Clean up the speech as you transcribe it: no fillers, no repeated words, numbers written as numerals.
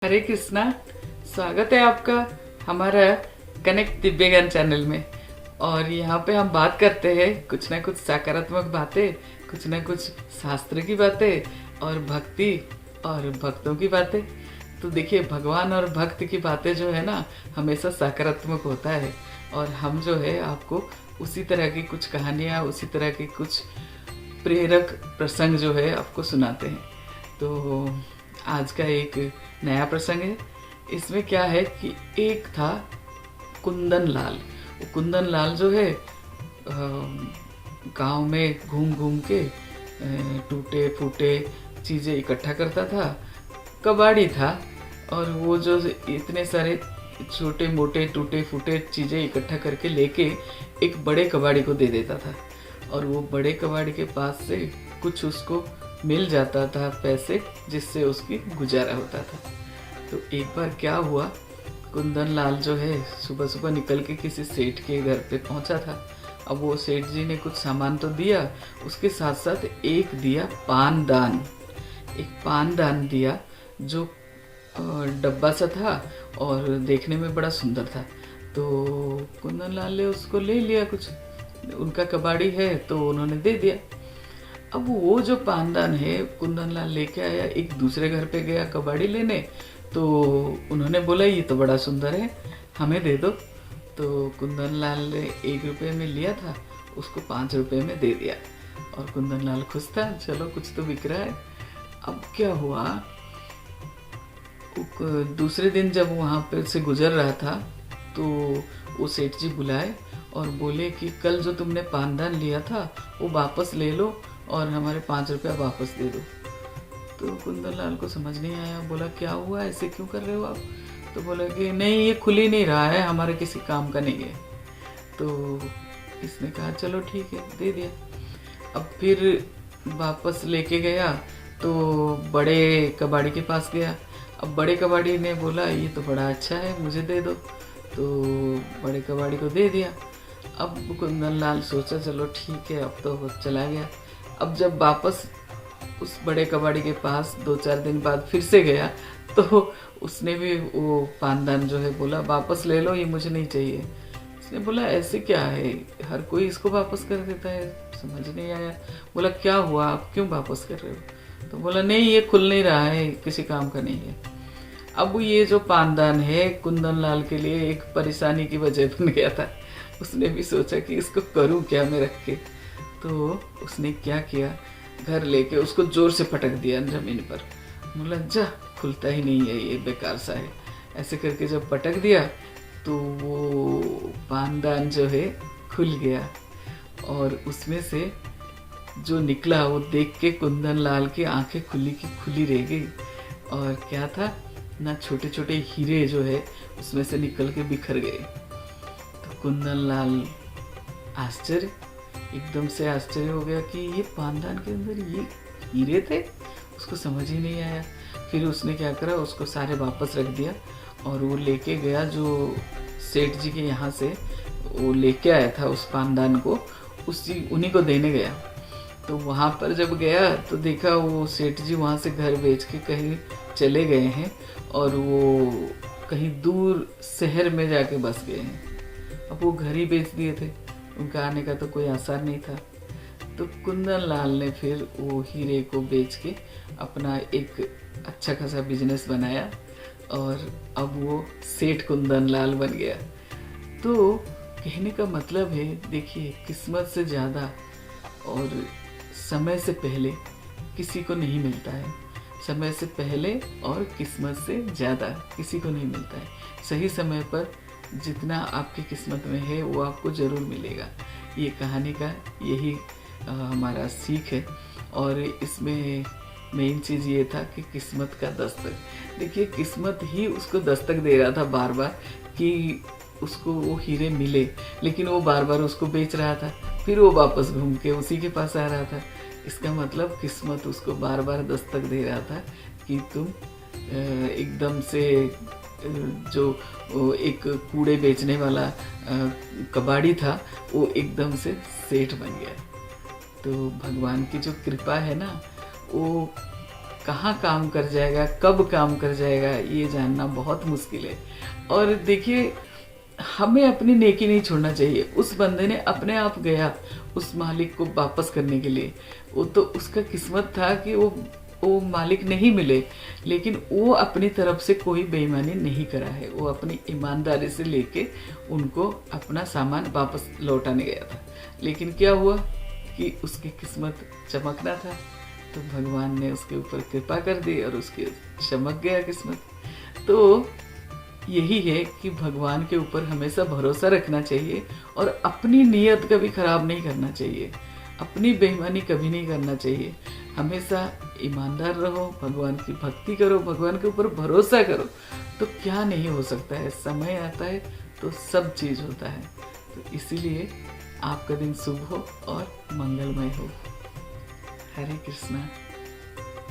हरे कृष्णा। स्वागत है आपका हमारा कनेक्ट दिव्य ज्ञान चैनल में। और यहाँ पे हम बात करते हैं कुछ ना कुछ सकारात्मक बातें, कुछ ना कुछ शास्त्र की बातें और भक्ति और भक्तों की बातें। तो देखिए, भगवान और भक्त की बातें जो है ना, हमेशा सकारात्मक होता है। और हम जो है आपको उसी तरह की कुछ कहानियाँ, उसी तरह की कुछ प्रेरक प्रसंग जो है आपको सुनाते हैं। तो आज का एक नया प्रसंग है। इसमें क्या है कि एक था कुंदन लाल। वो कुंदन लाल जो है गांव में घूम घूम के टूटे फूटे चीज़ें इकट्ठा करता था। कबाड़ी था और वो जो इतने सारे छोटे मोटे टूटे फूटे चीज़ें इकट्ठा करके लेके एक बड़े कबाड़ी को दे देता था। और वो बड़े कबाड़ी के पास से कुछ उसको मिल जाता था पैसे, जिससे उसकी गुजारा होता था। तो एक बार क्या हुआ, कुंदन लाल जो है सुबह सुबह निकल के किसी सेठ के घर पे पहुंचा था। अब वो सेठ जी ने कुछ सामान तो दिया, उसके साथ साथ एक दिया पान दान। एक पान दान दिया जो डब्बा सा था और देखने में बड़ा सुंदर था। तो कुंदन लाल ने उसको ले लिया, कुछ उनका कबाड़ी है तो उन्होंने दे दिया। अब वो जो पानदान है कुंदन लाल लेके आया, एक दूसरे घर पे गया कबाड़ी लेने। तो उन्होंने बोला ये तो बड़ा सुंदर है, हमें दे दो। तो कुंदन लाल ने 1 रुपये में लिया था, उसको 5 रुपये में दे दिया। और कुंदन लाल खुश था, चलो कुछ तो बिक रहा है। अब क्या हुआ, दूसरे दिन जब वहाँ पे से गुजर रहा था तो वो सेठ जी बुलाए और बोले कि कल जो तुमने पानदान लिया था वो वापस ले लो और हमारे 5 रुपया वापस दे दो। तो कुंदन लाल को समझ नहीं आया, बोला क्या हुआ, ऐसे क्यों कर रहे हो आप? तो बोला कि नहीं, ये खुल ही नहीं रहा है, हमारे किसी काम का नहीं है। तो इसने कहा चलो ठीक है, दे दिया। अब फिर वापस लेके गया तो बड़े कबाड़ी के पास गया। अब बड़े कबाड़ी ने बोला ये तो बड़ा अच्छा है, मुझे दे दो। तो बड़े कबाड़ी को दे दिया। अब कुंदन लाल सोचा चलो ठीक है, अब तो चला गया। अब जब वापस उस बड़े कबाड़ी के पास 2-4 दिन बाद फिर से गया तो उसने भी वो पानदान जो है बोला वापस ले लो, ये मुझे नहीं चाहिए। उसने बोला ऐसे क्या है, हर कोई इसको वापस कर देता है, समझ नहीं आया। बोला क्या हुआ, आप क्यों वापस कर रहे हो? तो बोला नहीं, ये खुल नहीं रहा है, किसी काम का नहीं है। अब ये जो पानदान है कुंदन लाल के लिए एक परेशानी की वजह बन गया था। उसने भी सोचा कि इसको करूं क्या मैं रख के। तो उसने क्या किया, घर लेके उसको जोर से पटक दिया जमीन पर। बोला जा, खुलता ही नहीं है, ये बेकार सा है। ऐसे करके जब पटक दिया तो वो पानदान जो है खुल गया। और उसमें से जो निकला वो देख के कुंदन लाल की आंखें खुली की खुली रह गई। और क्या था ना, छोटे छोटे हीरे जो है उसमें से निकल के बिखर गए। तो कुंदन लाल आश्चर्य, एकदम से आश्चर्य हो गया कि ये पानदान के अंदर ये हीरे थे, उसको समझ ही नहीं आया। फिर उसने क्या करा, उसको सारे वापस रख दिया और वो लेके गया जो सेठ जी के यहाँ से वो लेके आया था उस पानदान को, उन्हीं को देने गया। तो वहाँ पर जब गया तो देखा वो सेठ जी वहाँ से घर बेच के कहीं चले गए हैं और वो कहीं दूर शहर में जाके बस गए हैं। अब वो घर ही बेच दिए थे, उनका आने का तो कोई आसार नहीं था। तो कुंदन लाल ने फिर वो हीरे को बेच के अपना एक अच्छा खासा बिजनेस बनाया और अब वो सेठ कुंदन लाल बन गया। तो कहने का मतलब है, देखिए, किस्मत से ज़्यादा और समय से पहले किसी को नहीं मिलता है। समय से पहले और किस्मत से ज़्यादा किसी को नहीं मिलता है। सही समय पर जितना आपकी किस्मत में है वो आपको ज़रूर मिलेगा। ये कहानी का यही हमारा सीख है। और इसमें मेन चीज़ ये था कि किस्मत का दस्तक। देखिए, किस्मत ही उसको दस्तक दे रहा था बार बार कि उसको वो हीरे मिले, लेकिन वो बार बार उसको बेच रहा था। फिर वो वापस घूम के उसी के पास आ रहा था। इसका मतलब किस्मत उसको बार बार दस्तक दे रहा था कि तुम एकदम से जो एक कूड़े बेचने वाला कबाड़ी था वो एकदम से सेठ बन गया। तो भगवान की जो कृपा है ना, वो कहाँ काम कर जाएगा, कब काम कर जाएगा, ये जानना बहुत मुश्किल है। और देखिए, हमें अपनी नेकी नहीं छोड़ना चाहिए। उस बंदे ने अपने आप गया उस मालिक को वापस करने के लिए। वो तो उसका किस्मत था कि वो मालिक नहीं मिले, लेकिन वो अपनी तरफ से कोई बेईमानी नहीं करा है। वो अपनी ईमानदारी से लेके उनको अपना सामान वापस लौटाने गया था। लेकिन क्या हुआ कि उसकी किस्मत चमकना था, तो भगवान ने उसके ऊपर कृपा कर दी और उसके चमक गया किस्मत। तो यही है कि भगवान के ऊपर हमेशा भरोसा रखना चाहिए और अपनी नीयत कभी खराब नहीं करना चाहिए, अपनी बेईमानी कभी नहीं करना चाहिए। हमेशा ईमानदार रहो, भगवान की भक्ति करो, भगवान के ऊपर भरोसा करो, तो क्या नहीं हो सकता है। समय आता है तो सब चीज़ होता है। तो इसीलिए आपका दिन शुभ हो और मंगलमय हो। हरे कृष्णा।